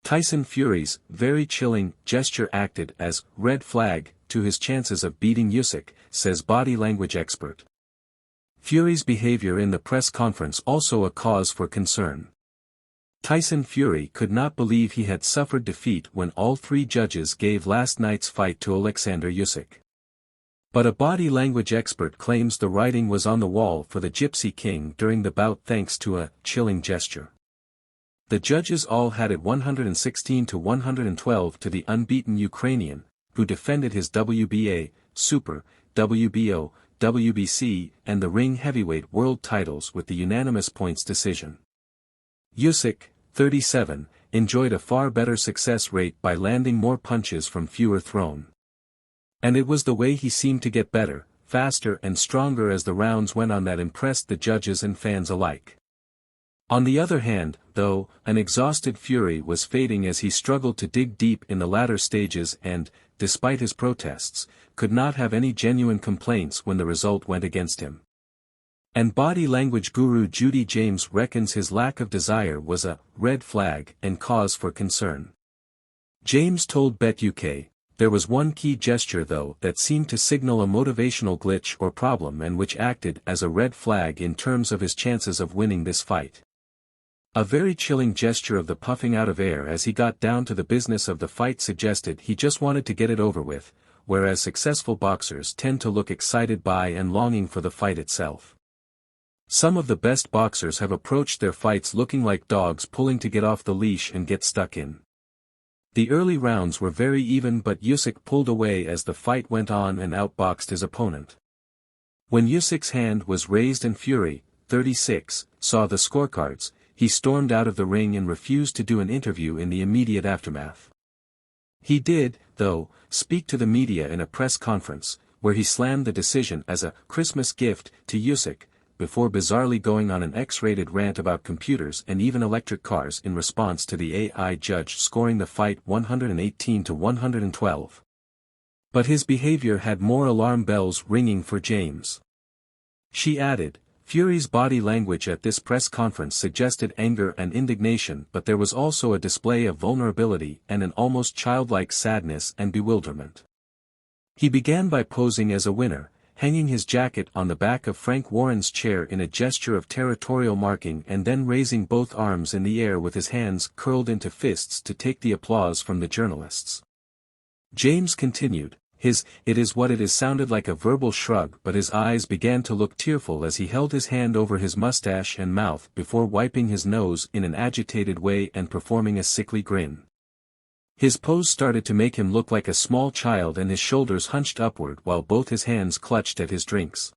Tyson Fury's very chilling gesture acted as red flag to his chances of beating Usyk, says body language expert. Fury's behavior in the press conference also a cause for concern. Tyson Fury could not believe he had suffered defeat when all three judges gave last night's fight to Alexander Usyk. But a body language expert claims the writing was on the wall for the Gypsy King during the bout thanks to a chilling gesture. The judges all had it 116-112 to the unbeaten Ukrainian, who defended his WBA, Super, WBO, WBC, and the ring heavyweight world titles with the unanimous points decision. Usyk, 37, enjoyed a far better success rate by landing more punches from fewer thrown. And it was the way he seemed to get better, faster and stronger as the rounds went on that impressed the judges and fans alike. On the other hand, though, an exhausted Fury was fading as he struggled to dig deep in the latter stages and, despite his protests, could not have any genuine complaints when the result went against him. And body language guru Judy James reckons his lack of desire was a red flag and cause for concern. James told Bet UK, there was one key gesture though that seemed to signal a motivational glitch or problem and which acted as a red flag in terms of his chances of winning this fight. A very chilling gesture of the puffing out of air as he got down to the business of the fight suggested he just wanted to get it over with, whereas successful boxers tend to look excited by and longing for the fight itself. Some of the best boxers have approached their fights looking like dogs pulling to get off the leash and get stuck in. The early rounds were very even but Usyk pulled away as the fight went on and outboxed his opponent. When Usyk's hand was raised and Fury, 36, saw the scorecards, he stormed out of the ring and refused to do an interview in the immediate aftermath. He did, though, speak to the media in a press conference, where he slammed the decision as a Christmas gift to Usyk, before bizarrely going on an X-rated rant about computers and even electric cars in response to the AI judge scoring the fight 118-112. But his behavior had more alarm bells ringing for James. She added, Fury's body language at this press conference suggested anger and indignation, but there was also a display of vulnerability and an almost childlike sadness and bewilderment. He began by posing as a winner, hanging his jacket on the back of Frank Warren's chair in a gesture of territorial marking and then raising both arms in the air with his hands curled into fists to take the applause from the journalists. James continued, "It is what it is" sounded like a verbal shrug, but his eyes began to look tearful as he held his hand over his mustache and mouth before wiping his nose in an agitated way and performing a sickly grin. His pose started to make him look like a small child and his shoulders hunched upward while both his hands clutched at his drinks.